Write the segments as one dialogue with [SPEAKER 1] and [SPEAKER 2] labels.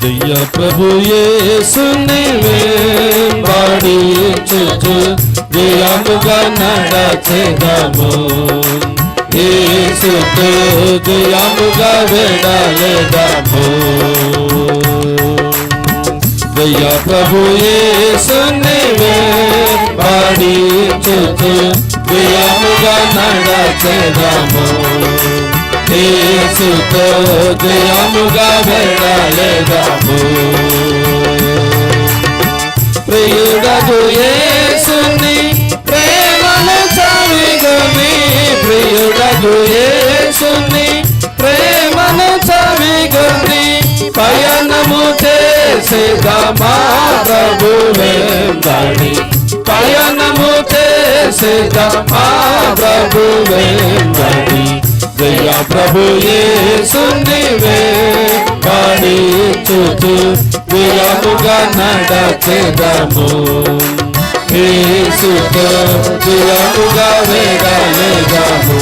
[SPEAKER 1] జయ ప్రభు యేసుని వెంబడించుచు జయముగా నడచెదము. యేసుతో జయముగా వెడలెదము. జయ ప్రభు యేసుని వెంబడించుచు జయముగా నడచెదము. యేసుతో జయముగా వెడలెదము. ప్రియుడగు యేసుని ప్రేమను చవిగొని, ప్రియుడగు యేసుని ప్రేమను చవిగొని పయనము చేసేదమా ప్రభు వెంబడి, పయనము చేసేదమా ప్రభు వెంబడి. జయ ప్రభు యేసుని వెంబడించుచు జయముగా నడచెదము. యేసుతో జయముగా వెడలెదము.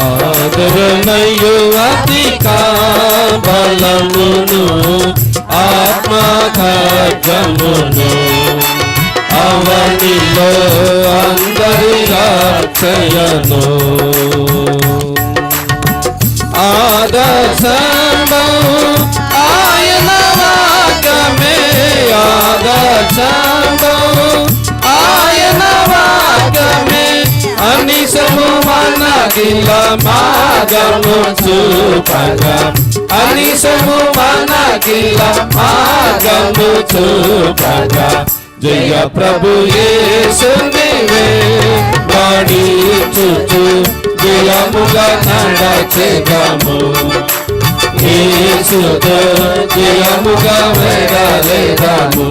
[SPEAKER 1] ఆదరణయు అధిక బలమును ఆత్మఖడ్గమును అవనిలో అందరి రక్షయను. ఆదర్శము ఆయన వాక్యమే, ఆదర్శము ఆయన వాక్యమే అనిశము మనకిల మార్గము చూపగా, అనిశము మనకిల మార్గము చూపగా. జయ ప్రభు యేసుని వెంబడించుచు జయముగా నడచెదము. యేసుతో జయముగా వెడలెదము.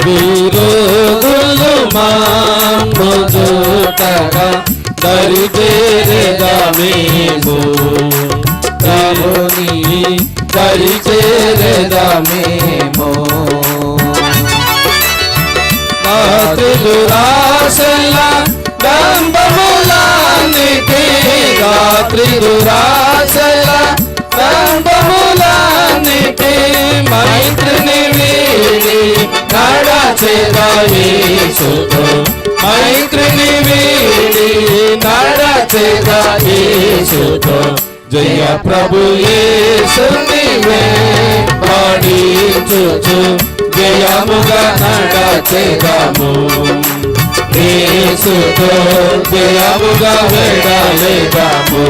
[SPEAKER 1] విరోధులు మాముజుటగా దరిచేరెదమేమో, ప్రభుని దరిచేరెదమేమో. రాత్రిదురాశల డంబములానికి, రాత్రిదురాశల డంబములానికి మైత్రిని వీడి నడచెదా యేసుతో, మైత్రిని వీడి నడచెదా యేసుతో. జయ ప్రభు యేసుని వెంబడించుచు జయముగా నడచెదము. యేసుతో జయముగా వెడలెదము.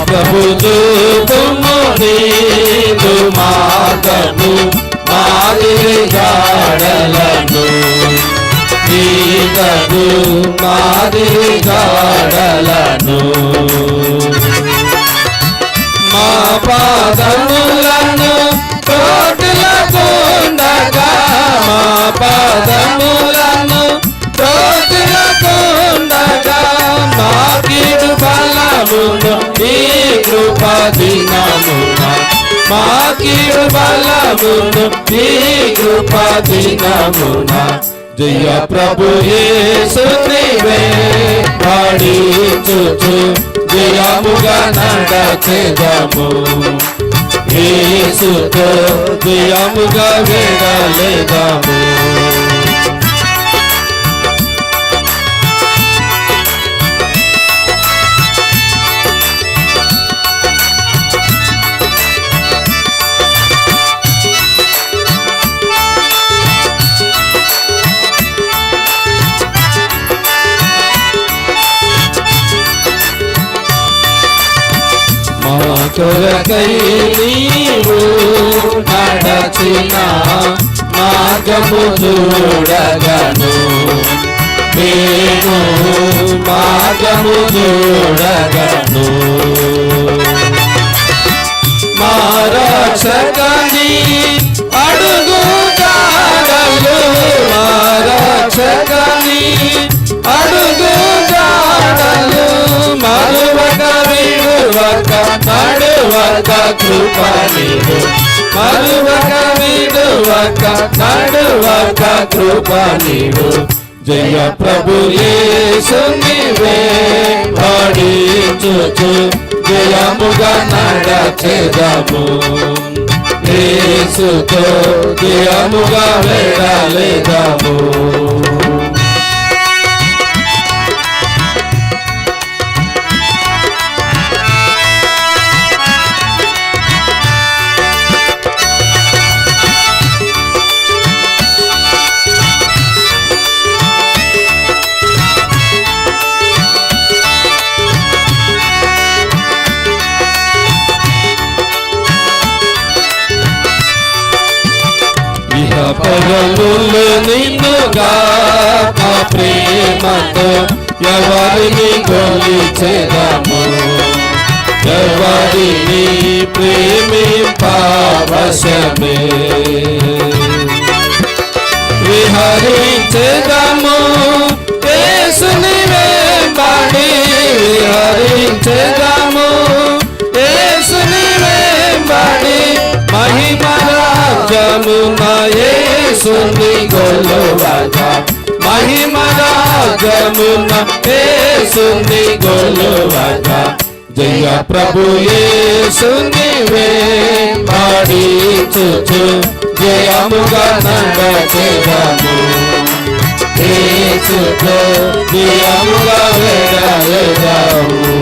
[SPEAKER 1] ప్రభు చూపుము నీదు మార్గము మాదిరి జాడలను, నీదు మాదిరి జాడలను. మా పాదములను తోటలకుండగా, మా పాదములను తోటలకుండగా మా కీడు బలమును ఈ కృపా దినమున, మా కీడు బలమును ఈ కృపా దినమున. జయ ప్రభు యేసు నీవే పాడించుచు జయముగా నడచెదము యేసుతో జయముగా వెడలెదము కొరకై నీవు నడచిన మార్గము చూడగను నేను మార్గము చూడగను మా రక్షకని అడుగు జాడలు మా రక్షకని అడుగు జాడలు మరువక విడువక నడువక కృపణిడు మరువక విడువక నడువక కృపణిడు జయ ప్రభు యేసు నీవే పాడించుచు జయముగా నడచెదము యేసుతో జయముగా వెడలెదము పగలులు నిన్నుగా నా ప్రేమతో ఎవరిని కొలిచెదము ఎవరిని ప్రేమింపవశమే విహరించెదము యేసుని వెంబడి విహరించెదము యేసుని వెంబడి మహిమ రాజ్యమున యేసుని గొలువగా మహిమ రాజ్యమున యేసుని గొలువగా జయ ప్రభు యేసు నీవే పాడించుచు జయముగా నడచెదము యేసుతో జయముగా వెడలెదము